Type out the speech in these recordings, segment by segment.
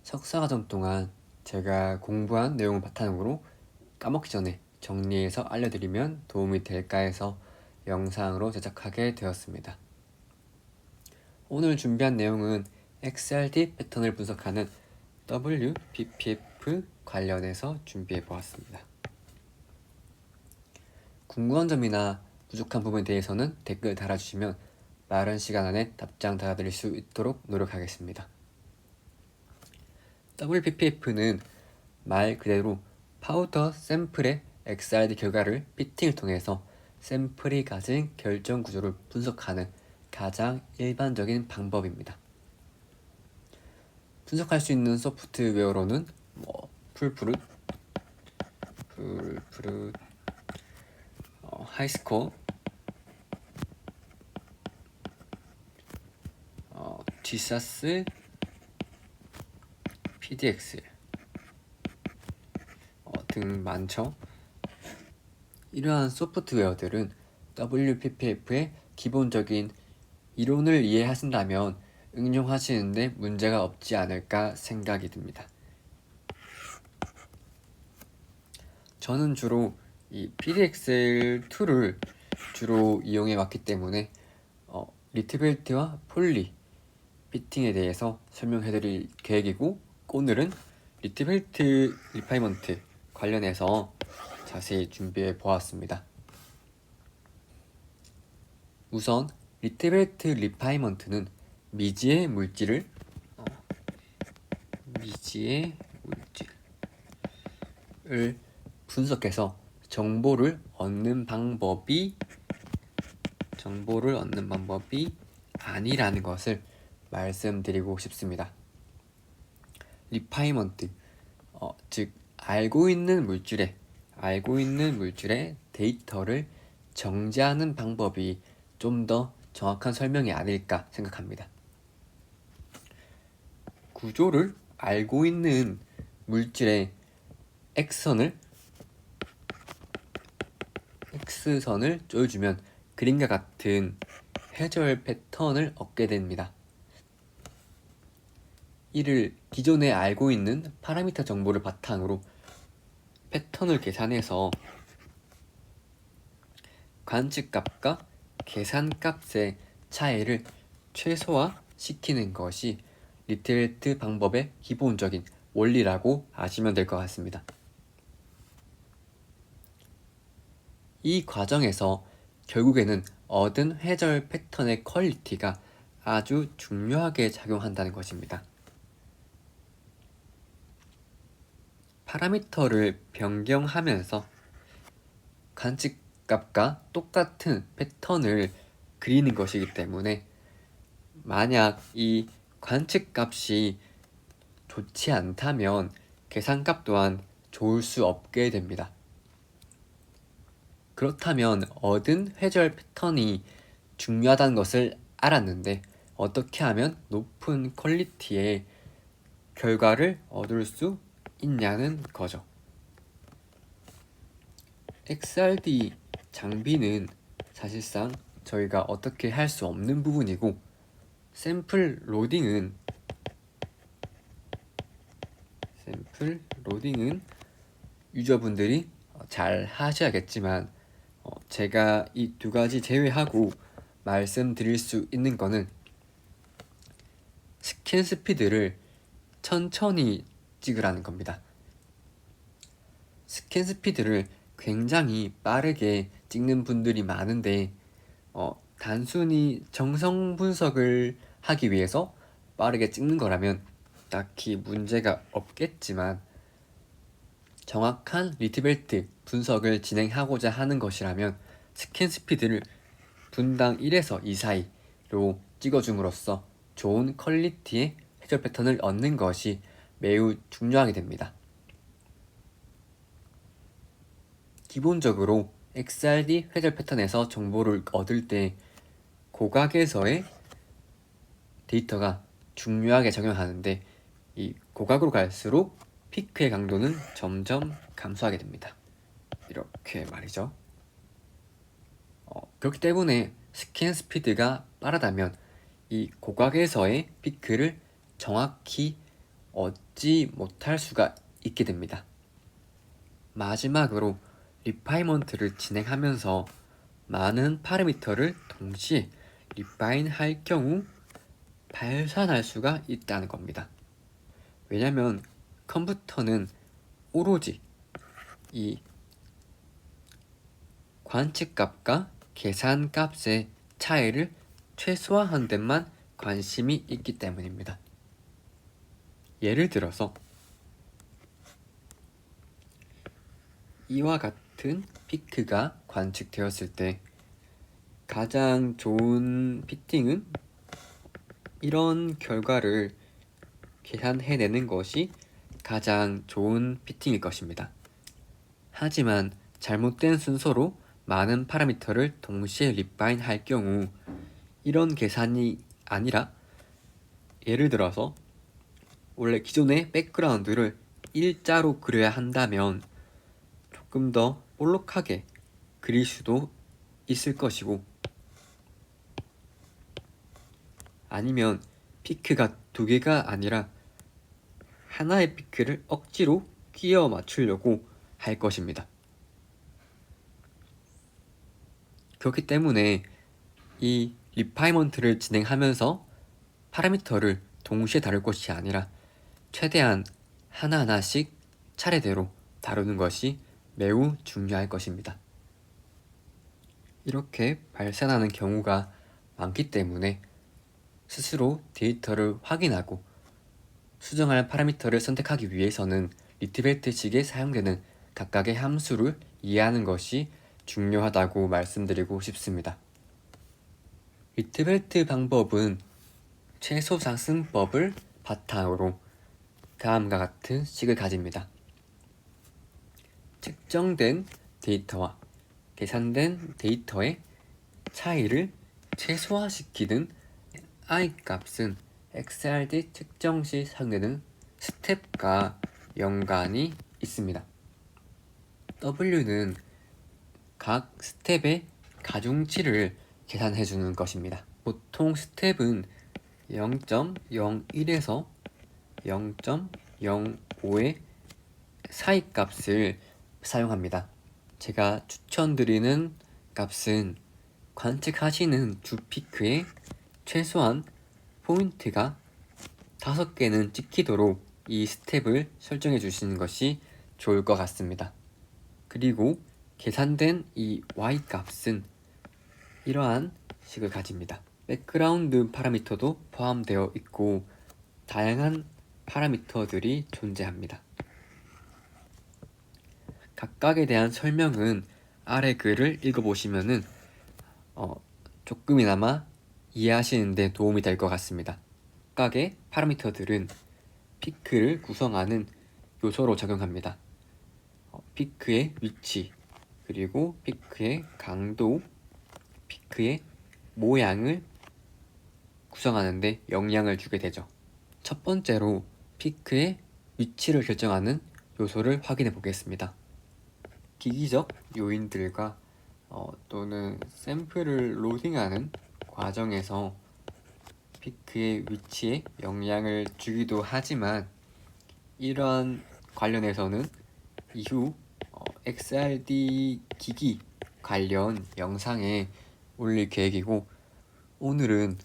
석사과정 동안 제가 공부한 내용을 바탕으로 까먹기 전에 정리해서 알려드리면 도움이 될까 해서 영상으로 제작하게 되었습니다. 오늘 준비한 내용은 XRD 패턴을 분석하는 WPPF 관련해서 준비해 보았습니다. 궁금한 점이나 부족한 부분에 대해서는 댓글 달아주시면 빠른 시간 안에 답장 달아드릴 수 있도록 노력하겠습니다. WPPF는 말 그대로 파우더 샘플의 XRD 결과를 피팅을 통해서 샘플이 가진 결정 구조를 분석하는 가장 일반적인 방법입니다. 분석할 수 있는 소프트웨어로는 풀프룻, 하이스코어, GSAS, PDX 등 많죠. 이러한 소프트웨어들은 WPPF의 기본적인 이론을 이해하신다면 응용하시는데 문제가 없지 않을까 생각이 듭니다. 저는 주로 이 PDXL2를 주로 이용해 왔기 때문에 리트벨트와 폴리 피팅에 대해서 설명해 드릴 계획이고, 오늘은 리트벨트 리파이먼트 관련해서 자세히 준비해 보았습니다. 우선 리트벨트 리파이먼트는 미지의 물질을 분석해서 정보를 얻는 방법이 아니라는 것을 말씀드리고 싶습니다. 리파이먼트, 즉 알고 있는 물질의 데이터를 정제하는 방법이 좀 더 정확한 설명이 아닐까 생각합니다. 구조를 알고 있는 물질의 X선을 쪼여주면 그림과 같은 해절 패턴을 얻게 됩니다. 이를 기존에 알고 있는 파라미터 정보를 바탕으로 패턴을 계산해서 관측값과 계산값의 차이를 최소화시키는 것이 리트벨트 방법의 기본적인 원리라고 아시면 될 것 같습니다. 이 과정에서 결국에는 얻은 해절 패턴의 퀄리티가 아주 중요하게 작용한다는 것입니다. 파라미터를 변경하면서 관측값과 똑같은 패턴을 그리는 것이기 때문에 만약 이 관측값이 좋지 않다면 계산값 또한 좋을 수 없게 됩니다. 그렇다면 얻은 회절 패턴이 중요하다는 것을 알았는데 어떻게 하면 높은 퀄리티의 결과를 얻을 수 있냐는 거죠. XRD 장비는 사실상 저희가 어떻게 할 수 없는 부분이고, 샘플 로딩은 유저분들이 잘 하셔야겠지만 제가 이 두 가지 제외하고 말씀드릴 수 있는 거는 스캔 스피드를 천천히 찍으라는 겁니다. 스캔 스피드를 굉장히 빠르게 찍는 분들이 많은데 단순히 정성 분석을 하기 위해서 빠르게 찍는 거라면 딱히 문제가 없겠지만, 정확한 리트벨트 분석을 진행하고자 하는 것이라면 스캔 스피드를 분당 1에서 2 사이로 찍어줌으로써 좋은 퀄리티의 해절 패턴을 얻는 것이 매우 중요하게 됩니다. 기본적으로 XRD 해절 패턴에서 정보를 얻을 때 고각에서의 데이터가 중요하게 작용하는데, 이 고각으로 갈수록 피크의 강도는 점점 감소하게 됩니다. 이렇게 말이죠. 그렇기 때문에 스캔 스피드가 빠르다면 이 고각에서의 피크를 정확히 얻지 못할 수가 있게 됩니다. 마지막으로 리파이먼트를 진행하면서 많은 파라미터를 동시에 리파인할 경우 발산할 수가 있다는 겁니다. 왜냐면 컴퓨터는 오로지 이 관측값과 계산값의 차이를 최소화하는 데만 관심이 있기 때문입니다. 예를 들어서 이와 같은 피크가 관측되었을 때 가장 좋은 피팅은 이런 결과를 계산해내는 것이 가장 좋은 피팅일 것입니다. 하지만 잘못된 순서로 많은 파라미터를 동시에 리파인할 경우 이런 계산이 아니라 예를 들어서 원래 기존의 백그라운드를 일자로 그려야 한다면 조금 더 볼록하게 그릴 수도 있을 것이고 아니면 피크가 두 개가 아니라 하나의 피크를 억지로 끼워 맞추려고 할 것입니다. 그렇기 때문에 이 리파이먼트를 진행하면서 파라미터를 동시에 다룰 것이 아니라 최대한 하나하나씩 차례대로 다루는 것이 매우 중요할 것입니다. 이렇게 발생하는 경우가 많기 때문에 스스로 데이터를 확인하고 수정할 파라미터를 선택하기 위해서는 리트벨트식에 사용되는 각각의 함수를 이해하는 것이 중요하다고 말씀드리고 싶습니다. 리트벨트 방법은 최소 상승법을 바탕으로 다음과 같은 식을 가집니다. 측정된 데이터와 계산된 데이터의 차이를 최소화시키는 I 값은 XRD 측정 시 사용되는 스텝과 연관이 있습니다. W는 각 스텝의 가중치를 계산해 주는 것입니다. 보통 스텝은 0.01에서 0.05의 사이 값을 사용합니다. 제가 추천드리는 값은 관측하시는 주 피크의 최소한 포인트가 5개는 찍히도록 이 스텝을 설정해 주시는 것이 좋을 것 같습니다. 그리고 계산된 이 y 값은 이러한 식을 가집니다. 백그라운드 파라미터도 포함되어 있고 다양한 파라미터들이 존재합니다. 각각에 대한 설명은 아래 글을 읽어보시면은 조금이나마 이해하시는 데 도움이 될 것 같습니다. 각각의 파라미터들은 피크를 구성하는 요소로 작용합니다. 피크의 위치, 그리고 피크의 강도, 피크의 모양을 구성하는 데 영향을 주게 되죠. 첫 번째로 피크의 위치를 결정하는 요소를 확인해 보겠습니다. 기기적 요인들과 또는 샘플을 로딩하는 과정에서 피크의 위치에 영향을 주기도 하지만 이러한 관련해서는 이후 XRD 기기 관련 영상에 올릴 계획이고 오늘은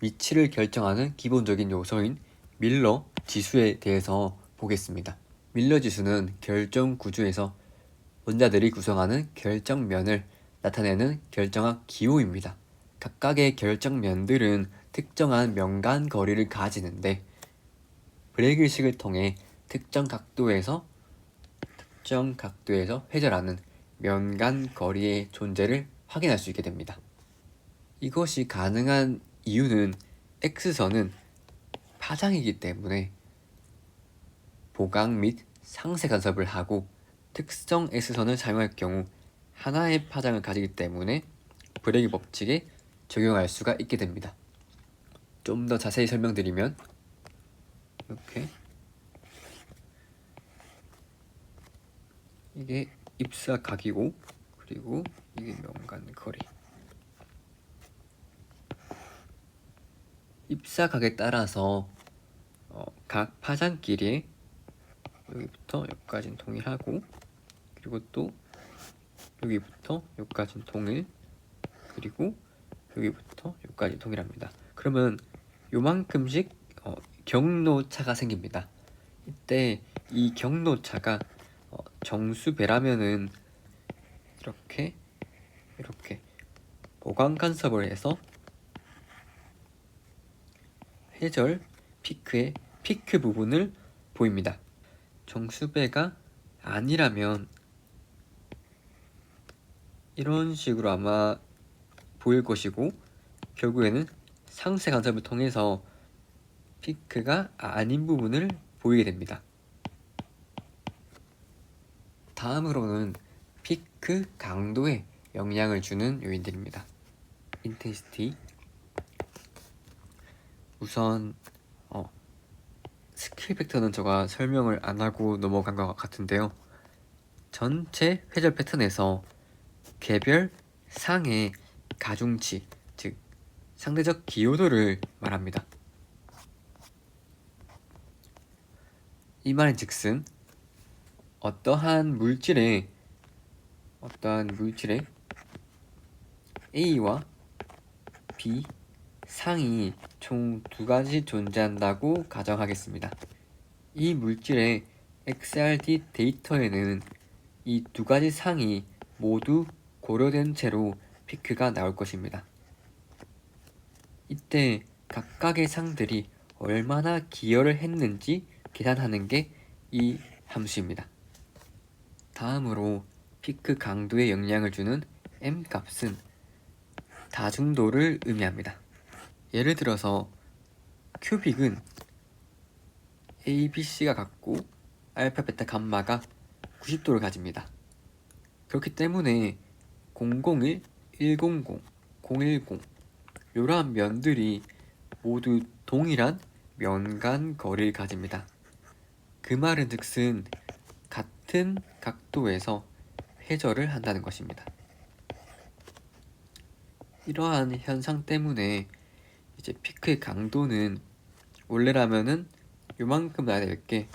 위치를 결정하는 기본적인 요소인 밀러 지수에 대해서 보겠습니다. 밀러 지수는 결정 구조에서 원자들이 구성하는 결정면을 나타내는 결정학 기호입니다. 각각의 결정면들은 특정한 명간 거리를 가지는데 브레이글식을 통해 특정 각도에서 회절하는 면간 거리의 존재를 확인할 수 있게 됩니다. 이것이 가능한 이유는 X선은 파장이기 때문에 보강 및 상세 간섭을 하고 특성 S선을 사용할 경우 하나의 파장을 가지기 때문에 브레이크 법칙에 적용할 수가 있게 됩니다. 좀 더 자세히 설명드리면 이렇게 이게 입사각이고 그리고 이게 명간 거리. 입사각에 따라서 각 파장끼리에 여기부터 여기까지는 동일하고, 그리고 또 여기부터 여기까지는 동일, 그리고 여기부터 여기까지 동일합니다. 그러면 요만큼씩 경로차가 생깁니다. 이때 이 경로차가 정수배라면은 이렇게 보강 간섭을 해서 회절 피크의 피크 부분을 보입니다. 정수배가 아니라면 이런 식으로 아마 보일 것이고, 결국에는 상세 간섭을 통해서 피크가 아닌 부분을 보이게 됩니다. 다음으로는 피크 강도에 영향을 주는 요인들입니다. 인텐시티. 우선 스케일 팩터는 제가 설명을 안 하고 넘어간 것 같은데요. 전체 회절 패턴에서 개별 상의 가중치, 즉 상대적 기여도를 말합니다. 이 말인즉슨 어떠한 물질에 A와 B 상이 총 두 가지 존재한다고 가정하겠습니다. 이 물질의 XRD 데이터에는 이 두 가지 상이 모두 고려된 채로 피크가 나올 것입니다. 이때 각각의 상들이 얼마나 기여를 했는지 계산하는 게 이 함수입니다. 다음으로 피크 강도에 영향을 주는 M 값은 다중도를 의미합니다. 예를 들어서 큐빅은 A, B, C가 같고 알파, 베타, 감마가 90도를 가집니다. 그렇기 때문에 001, 100, 010 이러한 면들이 모두 동일한 면 간 거리를 가집니다. 그 말은 즉슨 같은 각도에서 회절을 한다는 것입니다. 이러한 현상 때문에 이제 피크의 강도는 원래라면은 요만큼 나야 될 게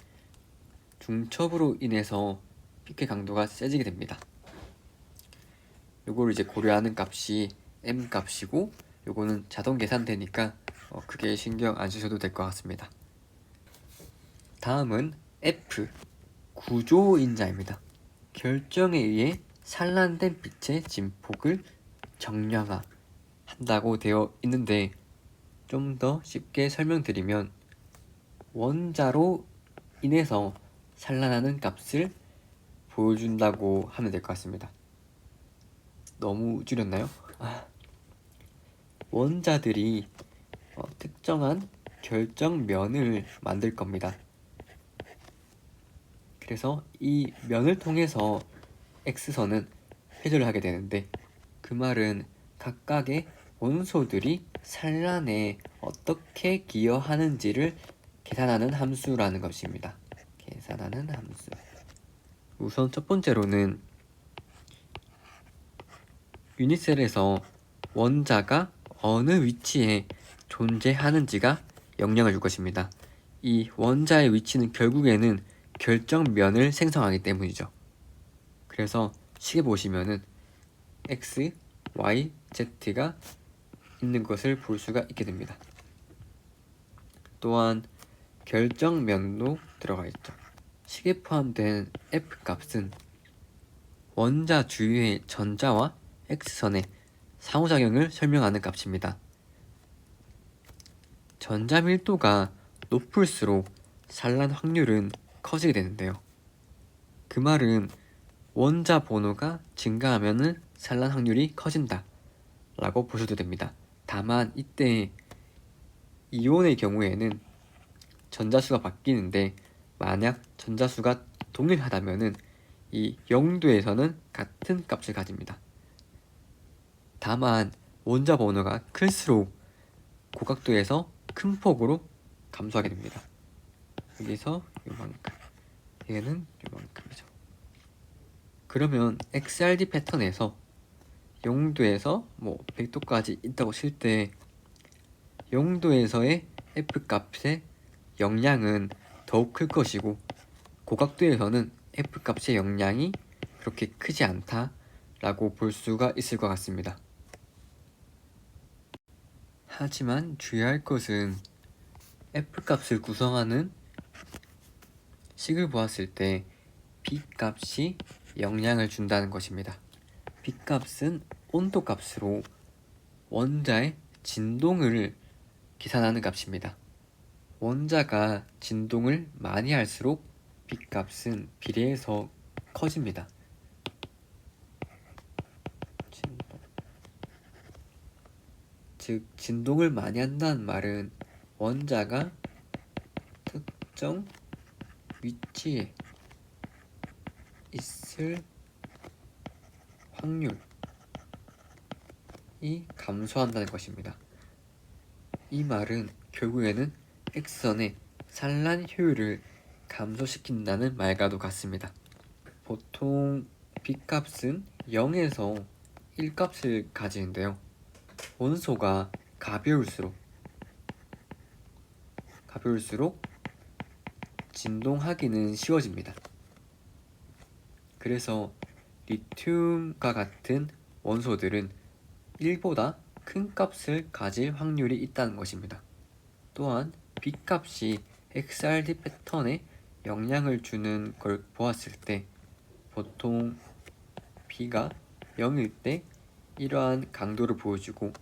중첩으로 인해서 피크의 강도가 세지게 됩니다. 요거를 이제 고려하는 값이 M 값이고, 요거는 자동 계산되니까 크게 신경 안 쓰셔도 될 것 같습니다. 다음은 F, 구조인자입니다. 결정에 의해 산란된 빛의 진폭을 정량화한다고 되어 있는데, 좀 더 쉽게 설명드리면 원자로 인해서 산란하는 값을 보여준다고 하면 될 것 같습니다. 너무 줄였나요? 원자들이 특정한 결정면을 만들 겁니다. 그래서 이 면을 통해서 X선은 회절을 하게 되는데, 그 말은 각각의 원소들이 산란에 어떻게 기여하는지를 계산하는 함수라는 것입니다. 계산하는 함수. 우선 첫 번째로는 유닛셀에서 원자가 어느 위치에 존재하는지가 영향을 줄 것입니다. 이 원자의 위치는 결국에는 결정면을 생성하기 때문이죠. 그래서 시계 보시면은 X, Y, Z가 있는 것을 볼 수가 있게 됩니다. 또한 결정면도 들어가 있죠. 식에 포함된 F 값은 원자 주위의 전자와 X선의 상호작용을 설명하는 값입니다. 전자 밀도가 높을수록 산란 확률은 커지게 되는데요. 그 말은 원자 번호가 증가하면 산란 확률이 커진다 라고 보셔도 됩니다. 다만 이때 이온의 경우에는 전자수가 바뀌는데, 만약 전자수가 동일하다면 이 0도에서는 같은 값을 가집니다. 다만 원자 번호가 클수록 고각도에서 큰 폭으로 감소하게 됩니다. 여기서 요만큼, 얘는 요만큼이죠. 그러면 XRD 패턴에서 0도에서 100도까지 있다고 칠 때 0도에서의 F 값의 영향은 더욱 클 것이고 고각도에서는 F값의 영향이 그렇게 크지 않다라고 볼 수가 있을 것 같습니다. 하지만 주의할 것은 F값을 구성하는 식을 보았을 때 B값이 영향을 준다는 것입니다. B값은 온도값으로 원자의 진동을 계산하는 값입니다. 원자가 진동을 많이 할수록 B값은 비례해서 커집니다. 즉 진동을 많이 한다는 말은 원자가 특정 위치에 있을 확률이 감소한다는 것입니다. 이 말은 결국에는 X선의 산란 효율을 감소시킨다는 말과도 같습니다. 보통 B값은 0에서 1값을 가지는데요. 원소가 가벼울수록 진동하기는 쉬워집니다. 그래서 리튬과 같은 원소들은 1보다 큰 값을 가질 확률이 있다는 것입니다. 또한 B값이 XRD 패턴에 영향을 주는 걸 보았을 때 보통 B가 0일 때 이러한 강도를 보여주고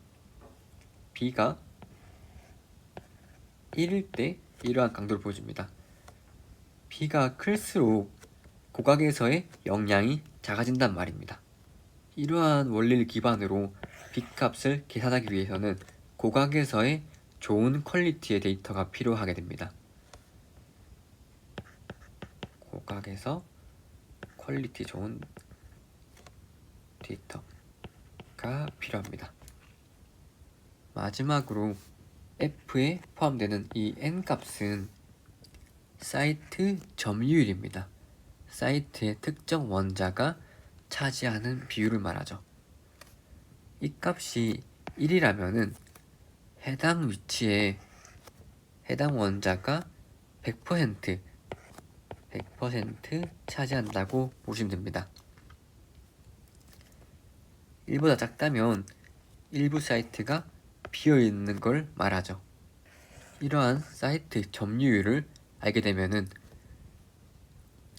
B가 1일 때 이러한 강도를 보여줍니다. B가 클수록 고각에서의 영향이 작아진단 말입니다. 이러한 원리를 기반으로 B값을 계산하기 위해서는 고각에서의 좋은 퀄리티의 데이터가 필요하게 됩니다. 고각에서 퀄리티 좋은 데이터가 필요합니다. 마지막으로 F에 포함되는 이 N값은 사이트 점유율입니다. 사이트의 특정 원자가 차지하는 비율을 말하죠. 이 값이 1이라면은 해당 위치에 해당 원자가 100% 차지한다고 보시면 됩니다. 1보다 작다면 일부 사이트가 비어있는 걸 말하죠. 이러한 사이트 점유율을 알게 되면은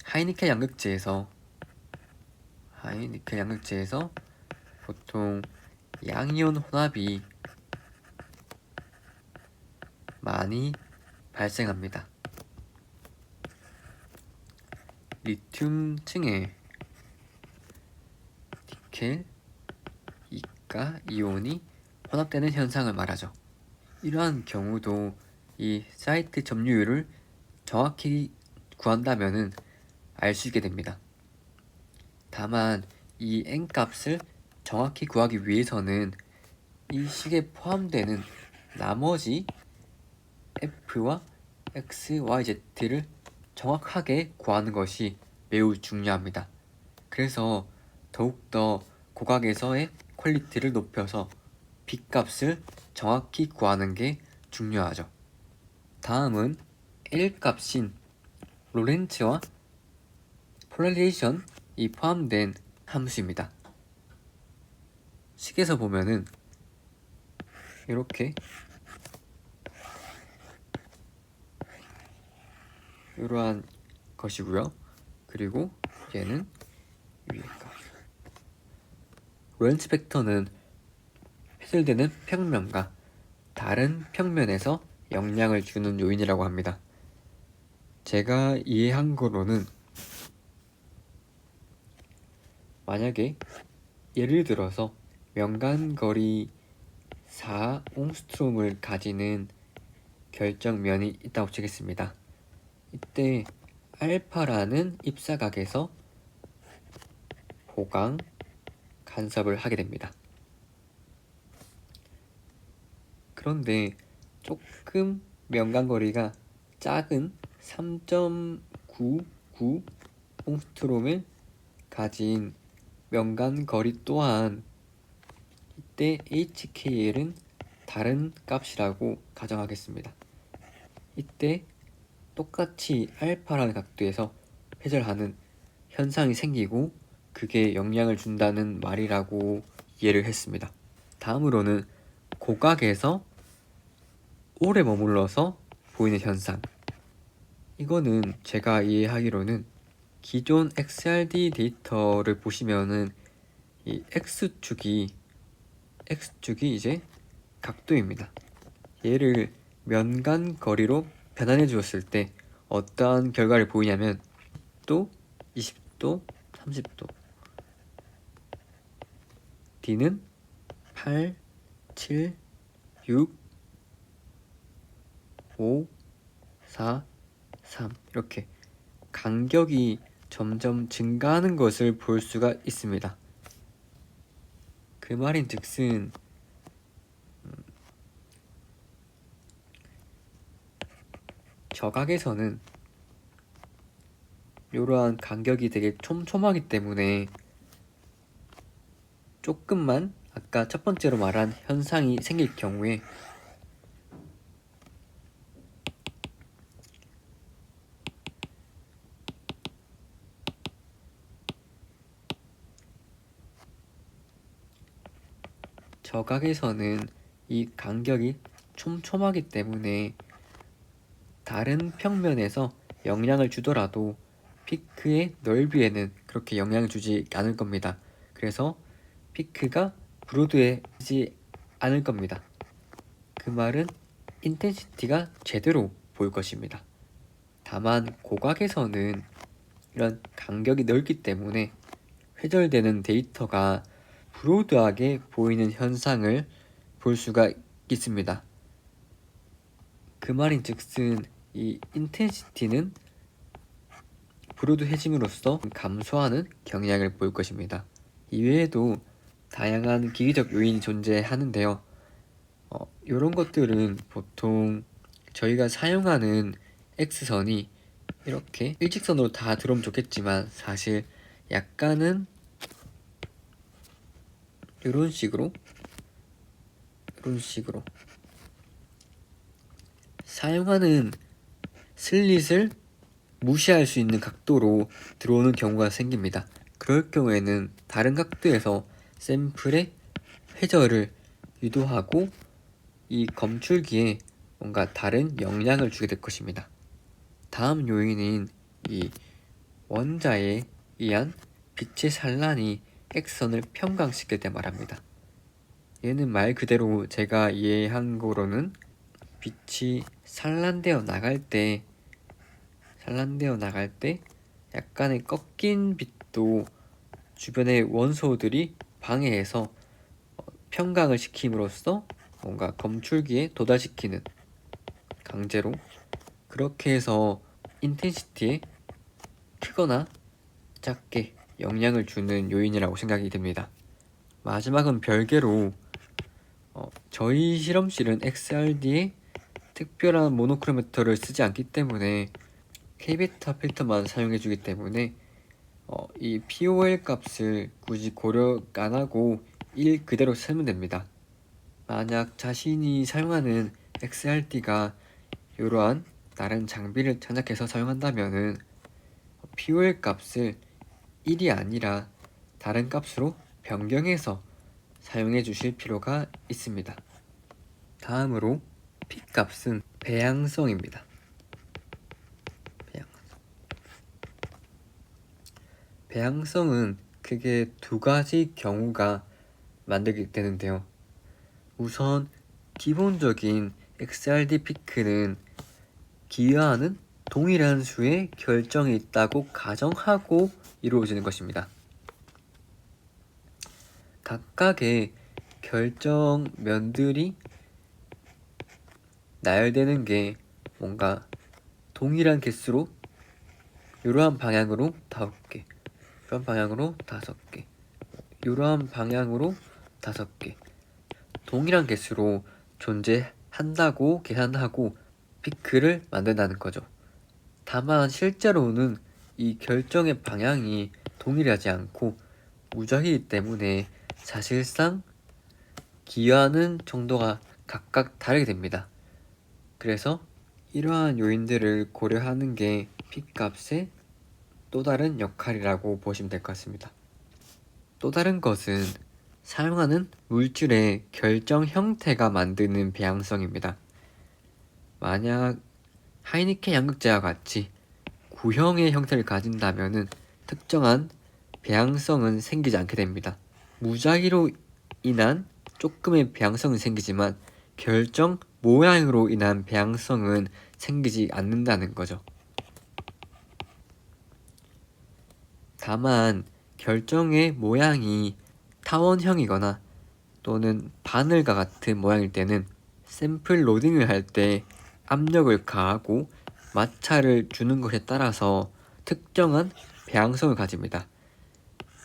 하이니켈 양극재에서 보통 양이온 혼합이 많이 발생합니다. 리튬층에 니켈, 이가 이온이 혼합되는 현상을 말하죠. 이러한 경우도 이 사이트 점유율을 정확히 구한다면은 알 수 있게 됩니다. 다만 이 N값을 정확히 구하기 위해서는 이 식에 포함되는 나머지 F와 X, Y, Z를 정확하게 구하는 것이 매우 중요합니다. 그래서 더욱더 고각에서의 퀄리티를 높여서 B값을 정확히 구하는 게 중요하죠. 다음은 L값인 로렌츠와 폴라리제이션이 포함된 함수입니다. 식에서 보면은 이렇게 이러한 것이고요. 그리고 얘는 위에가 로렌츠 벡터는 회절되는 평면과 다른 평면에서 영향을 주는 요인이라고 합니다. 제가 이해한 거로는 만약에 예를 들어서 명간거리 4옹스트롬을 가지는 결정면이 있다고 치겠습니다. 이때 알파라는 입사각에서 보강 간섭을 하게 됩니다. 그런데 조금 명간거리가 작은 3.99 옹스트롬을 가진 명간거리 또한 이때 HKL은 다른 값이라고 가정하겠습니다. 이때 똑같이 알파라는 각도에서 회절하는 현상이 생기고 그게 영향을 준다는 말이라고 이해를 했습니다. 다음으로는 고각에서 오래 머물러서 보이는 현상. 이거는 제가 이해하기로는 기존 XRD 데이터를 보시면은 이 X축이 이제 각도입니다. 얘를 면간 거리로 변환해 주었을 때 어떠한 결과를 보이냐면 또 20도, 30도. D는 8, 7, 6, 5, 4, 3 이렇게 간격이 점점 증가하는 것을 볼 수가 있습니다. 그 말인즉슨 저각에서는 이러한 간격이 되게 촘촘하기 때문에 조금만 아까 첫 번째로 말한 현상이 생길 경우에 저각에서는 이 간격이 촘촘하기 때문에 다른 평면에서 영향을 주더라도 피크의 넓이에는 그렇게 영향을 주지 않을 겁니다. 그래서 피크가 브로드해지지 않을 겁니다. 그 말은 인텐시티가 제대로 보일 것입니다. 다만 고각에서는 이런 간격이 넓기 때문에 회절되는 데이터가 브로드하게 보이는 현상을 볼 수가 있습니다. 그 말인즉슨 이 인텐시티는 브로드해짐으로써 감소하는 경향을 보일 것입니다. 이외에도 다양한 기계적 요인이 존재하는데요. 이런 것들은 보통 저희가 사용하는 X선이 이렇게 일직선으로 다 들어오면 좋겠지만 사실 약간은 이런 식으로 사용하는 슬릿을 무시할 수 있는 각도로 들어오는 경우가 생깁니다. 그럴 경우에는 다른 각도에서 샘플의 회절을 유도하고 이 검출기에 뭔가 다른 영향을 주게 될 것입니다. 다음 요인인 이 원자에 의한 빛의 산란이 X선을 평강시킬 때 말합니다. 얘는 말 그대로 제가 이해한 거로는 빛이 산란되어 나갈 때 약간의 꺾인 빛도 주변의 원소들이 방해해서 평강을 시킴으로써 뭔가 검출기에 도달시키는 강제로 그렇게 해서 인텐시티에 크거나 작게 영향을 주는 요인이라고 생각이 됩니다. 마지막은 별개로 저희 실험실은 XRD에 특별한 모노크로메터를 쓰지 않기 때문에 K베타 필터만 사용해주기 때문에 이 POL 값을 굳이 고려 안하고 1 그대로 쓰면 됩니다. 만약 자신이 사용하는 XRD가 이러한 다른 장비를 장착해서 사용한다면은 POL 값을 1이 아니라 다른 값으로 변경해서 사용해 주실 필요가 있습니다. 다음으로 P 값은 배양성입니다. 배양성은 크게 두 가지 경우가 만들게 되는데요. 우선 기본적인 XRD 피크는 기여하는 동일한 수의 결정이 있다고 가정하고 이루어지는 것입니다. 각각의 결정면들이 나열되는 게 뭔가 동일한 개수로 이러한 방향으로 5개, 이런 방향으로 5개, 이러한 방향으로 5개, 동일한 개수로 존재한다고 계산하고 피크를 만든다는 거죠. 다만 실제로는 이 결정의 방향이 동일하지 않고 무작위이기 때문에 사실상 기여하는 정도가 각각 다르게 됩니다. 그래서 이러한 요인들을 고려하는 게 핏값의 또 다른 역할이라고 보시면 될 것 같습니다. 또 다른 것은 사용하는 물질의 결정 형태가 만드는 배양성입니다. 만약 하이니켄 양극재와 같이 구형의 형태를 가진다면 특정한 배양성은 생기지 않게 됩니다. 무작위로 인한 조금의 배양성은 생기지만 결정 모양으로 인한 배양성은 생기지 않는다는 거죠. 다만 결정의 모양이 타원형이거나 또는 바늘과 같은 모양일 때는 샘플 로딩을 할 때 압력을 가하고 마찰을 주는 것에 따라서 특정한 배양성을 가집니다.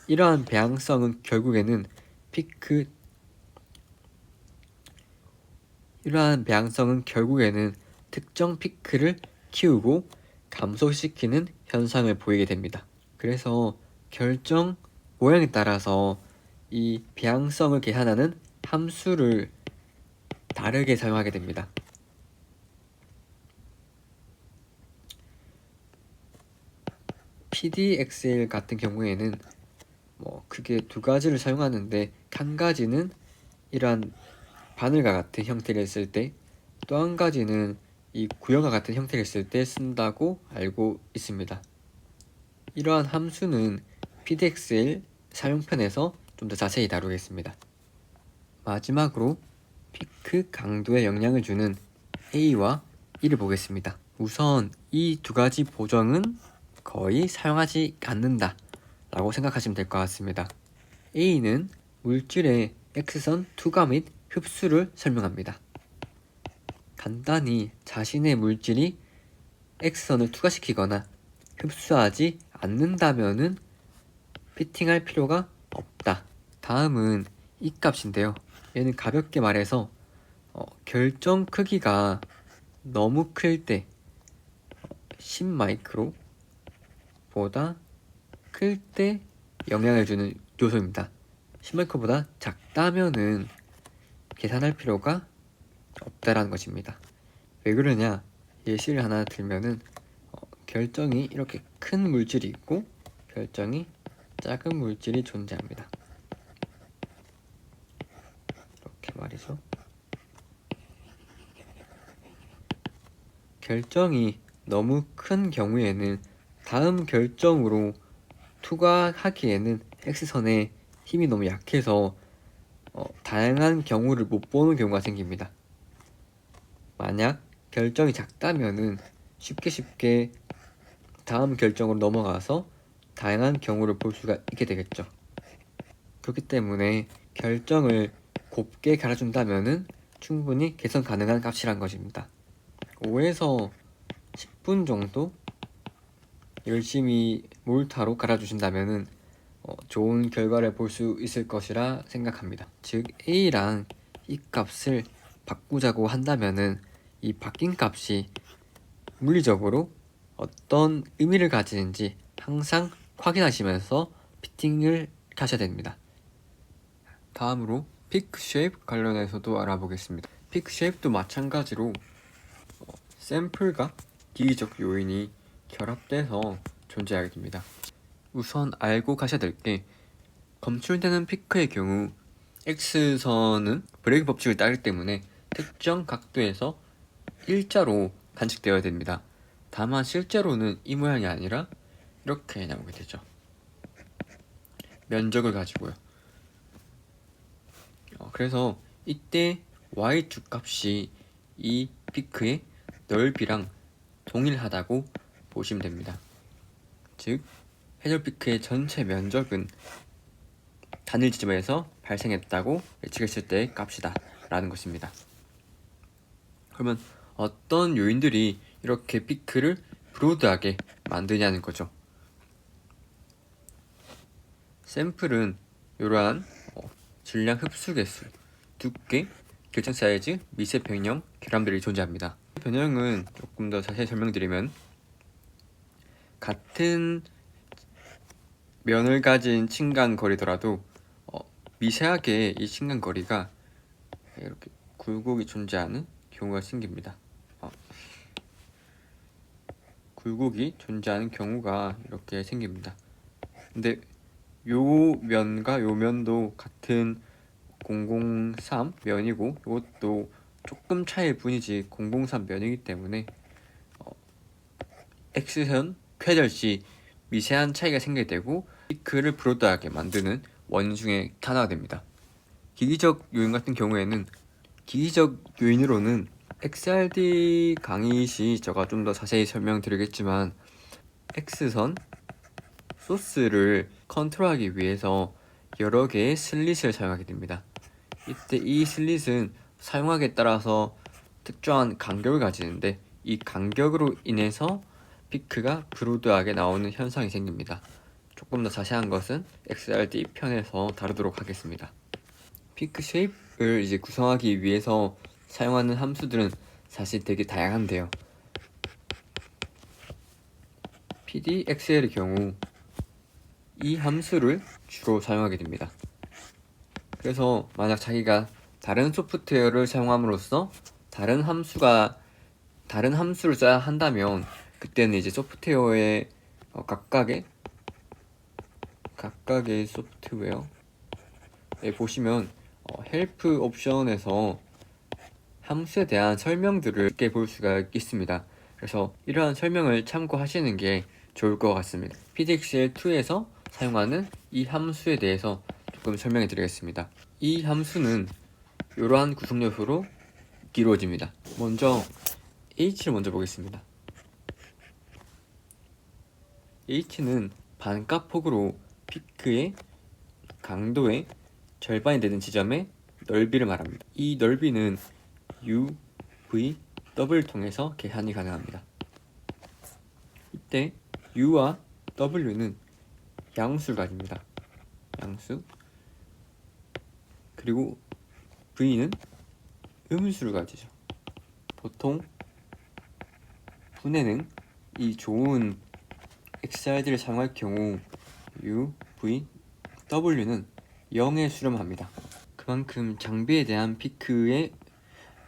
이러한 배양성은 결국에는 특정 피크를 키우고 감소시키는 현상을 보이게 됩니다. 그래서 결정 모양에 따라서 이 배양성을 계산하는 함수를 다르게 사용하게 됩니다. PDXL 같은 경우에는 크게 두 가지를 사용하는데, 한 가지는 이러한 바늘과 같은 형태를 했을 때, 또 한 가지는 이 구형과 같은 형태를 했을 때 쓴다고 알고 있습니다. 이러한 함수는 PDXL 사용편에서 좀 더 자세히 다루겠습니다. 마지막으로 피크 강도에 영향을 주는 A와 E를 보겠습니다. 우선 이 두 가지 보정은 거의 사용하지 않는다 라고 생각하시면 될 것 같습니다. A는 물질의 X선 투과 및 흡수를 설명합니다. 간단히 자신의 물질이 X선을 투과시키거나 흡수하지 않는다면은 피팅할 필요가 없다. 다음은 이 값인데요. 얘는 가볍게 말해서 결정 크기가 너무 클 때 10마이크로 보다 클 때 영향을 주는 요소입니다. 10마이크로보다 작다면은 계산할 필요가 없다라는 것입니다. 왜 그러냐? 예시를 하나 들면은 결정이 이렇게 큰 물질이 있고 결정이 작은 물질이 존재합니다. 이렇게 말이죠. 결정이 너무 큰 경우에는 다음 결정으로 투과하기에는 X선에 힘이 너무 약해서 다양한 경우를 못 보는 경우가 생깁니다. 만약 결정이 작다면은 쉽게 다음 결정으로 넘어가서 다양한 경우를 볼 수가 있게 되겠죠. 그렇기 때문에 결정을 곱게 갈아준다면은 충분히 개선 가능한 값이란 것입니다. 5에서 10분 정도 열심히 몰타로 갈아주신다면은 좋은 결과를 볼 수 있을 것이라 생각합니다. 즉 A랑 이 값을 바꾸자고 한다면은 이 바뀐 값이 물리적으로 어떤 의미를 가지는지 항상 확인하시면서 피팅을 하셔야 됩니다. 다음으로 피크 쉐입 관련해서도 알아보겠습니다. 피크 쉐입도 마찬가지로 샘플과 기기적 요인이 결합돼서 존재하게 됩니다. 우선 알고 가셔야 될 게, 검출되는 피크의 경우 X선은 브레이크 법칙을 따르기 때문에 특정 각도에서 일자로 관측되어야 됩니다. 다만 실제로는 이 모양이 아니라 이렇게 나오게 되죠. 면적을 가지고요. 그래서 이때 Y2 값이 이 피크의 넓이랑 동일하다고 보시면 됩니다. 즉 해저 피크의 전체 면적은 단일 지점에서 발생했다고 예측했을 때의 값이다 라는 것입니다. 그러면 어떤 요인들이 이렇게 피크를 브로드하게 만드냐는 거죠. 샘플은 이러한 질량 흡수 개수, 두께, 결정 사이즈, 미세 변형, 결함들이 존재합니다. 변형은 조금 더 자세히 설명드리면, 같은 면을 가진 층간 거리더라도 미세하게 이 층간 거리가 이렇게 굴곡이 존재하는 경우가 생깁니다. 굴곡이 존재하는 경우가 이렇게 생깁니다. 근데 요 면과 요 면도 같은 003 면이고 이것도 조금 차이일 뿐이지 003 면이기 때문에 X선 쾌절시 미세한 차이가 생기게 되고 피크를 브로드하게 만드는 원인 중에 하나가 됩니다. 기기적 요인 같은 경우에는 기기적 요인으로는 XRD 강의 시 제가 좀 더 자세히 설명드리겠지만 X선 소스를 컨트롤하기 위해서 여러 개의 슬릿을 사용하게 됩니다. 이때 이 슬릿은 사용하기에 따라서 특정한 간격을 가지는데 이 간격으로 인해서 피크가 브로드하게 나오는 현상이 생깁니다. 조금 더 자세한 것은 XRD 편에서 다루도록 하겠습니다. 피크 쉐입을 이제 구성하기 위해서 사용하는 함수들은 사실 되게 다양한데요. PDXL의 경우 이 함수를 주로 사용하게 됩니다. 그래서 만약 자기가 다른 소프트웨어를 사용함으로써 다른 함수를 써야 한다면 그때는 이제 소프트웨어의 각각의 소프트웨어에 보시면 헬프 옵션에서 함수에 대한 설명들을 쉽게 볼 수가 있습니다. 그래서 이러한 설명을 참고하시는 게 좋을 것 같습니다. PDXL2에서 사용하는 이 함수에 대해서 조금 설명해 드리겠습니다. 이 함수는 이러한 구성 요소로 이루어집니다. 먼저 H를 먼저 보겠습니다. H는 반값폭으로 피크의 강도의 절반이 되는 지점의 넓이를 말합니다. 이 넓이는 U, V, W를 통해서 계산이 가능합니다. 이때 U와 W는 양수를 가집니다. 양수. 그리고 V는 음수를 가지죠. 보통 분해는 이 좋은 XRD를 사용할 경우 U, V, W는 0에 수렴합니다. 그만큼 장비에 대한 피크의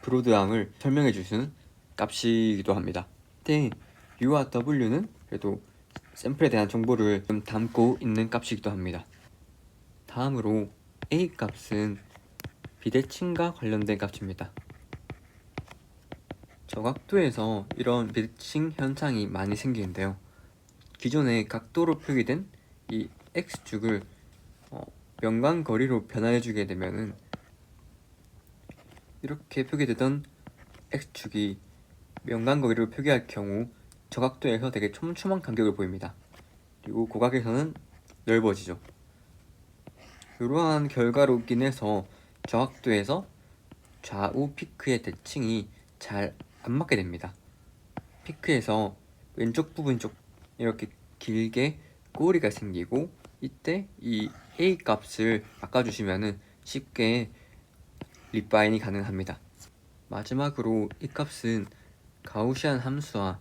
브로드함을 설명해 주는 값이기도 합니다. 이때 U와 W는 그래도 샘플에 대한 정보를 좀 담고 있는 값이기도 합니다. 다음으로 A 값은 비대칭과 관련된 값입니다. 저각도에서 이런 비대칭 현상이 많이 생기는데요. 기존에 각도로 표기된 이 X축을 면광거리로 변화해주게 되면은 이렇게 표기되던 X축이 면광거리로 표기할 경우 저각도에서 되게 촘촘한 간격을 보입니다. 그리고 고각에서는 넓어지죠. 이러한 결과로 인해서 저각도에서 좌우 피크의 대칭이 잘 안 맞게 됩니다. 피크에서 왼쪽 부분 쪽 이렇게 길게 꼬리가 생기고 이때 이 A 값을 바꿔주시면 쉽게 리파인이 가능합니다. 마지막으로 이 값은 가우시안 함수와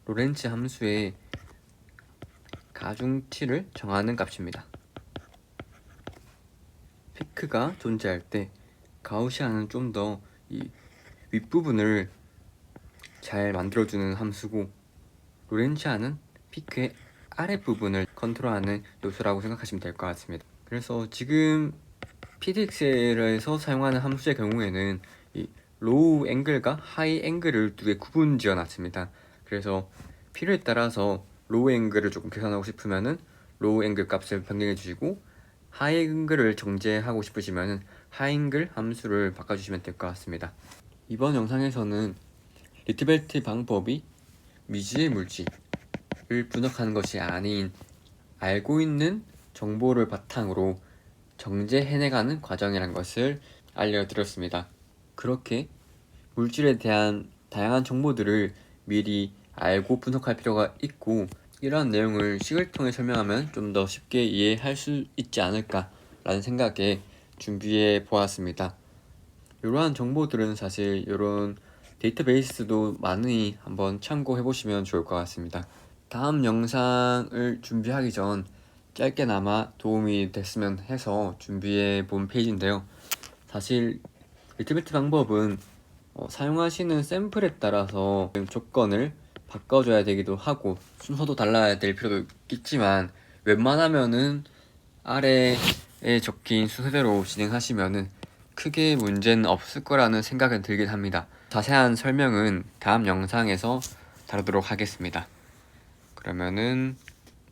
로렌츠 함수의 가중치를 정하는 값입니다. 피크가 존재할 때 가우시안은 좀 더 이 윗부분을 잘 만들어주는 함수고 로렌츠안은 피크의 아랫부분을 컨트롤하는 요소라고 생각하시면 될 것 같습니다. 그래서 지금 PDXL에서 사용하는 함수의 경우에는 이 로우 앵글과 하이 앵글을 두 개 구분 지어 놨습니다. 그래서 필요에 따라서 로우 앵글을 조금 계산하고 싶으면은 로우 앵글 값을 변경해 주시고 하이 앵글을 정제하고 싶으시면은 하이 앵글 함수를 바꿔주시면 될 것 같습니다. 이번 영상에서는 리트벨트 방법이 미지의 물질을 분석하는 것이 아닌 알고 있는 정보를 바탕으로 정제해내가는 과정이란 것을 알려드렸습니다. 그렇게 물질에 대한 다양한 정보들을 미리 알고 분석할 필요가 있고 이러한 내용을 식을 통해 설명하면 좀 더 쉽게 이해할 수 있지 않을까 라는 생각에 준비해 보았습니다. 이러한 정보들은 사실 이런 데이터베이스도 많이 한번 참고해 보시면 좋을 것 같습니다. 다음 영상을 준비하기 전 짧게나마 도움이 됐으면 해서 준비해 본 페이지인데요. 사실 리트벨트 방법은 사용하시는 샘플에 따라서 조건을 바꿔줘야 되기도 하고 순서도 달라야 될 필요도 있겠지만 웬만하면은 아래에 적힌 순서대로 진행하시면은 크게 문제는 없을 거라는 생각은 들긴 합니다. 자세한 설명은 다음 영상에서 다루도록 하겠습니다. 그러면은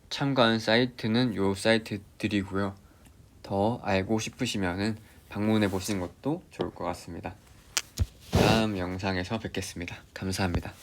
참고한 사이트는 요 사이트들이고요. 더 알고 싶으시면은 방문해 보시는 것도 좋을 것 같습니다. 다음 영상에서 뵙겠습니다. 감사합니다.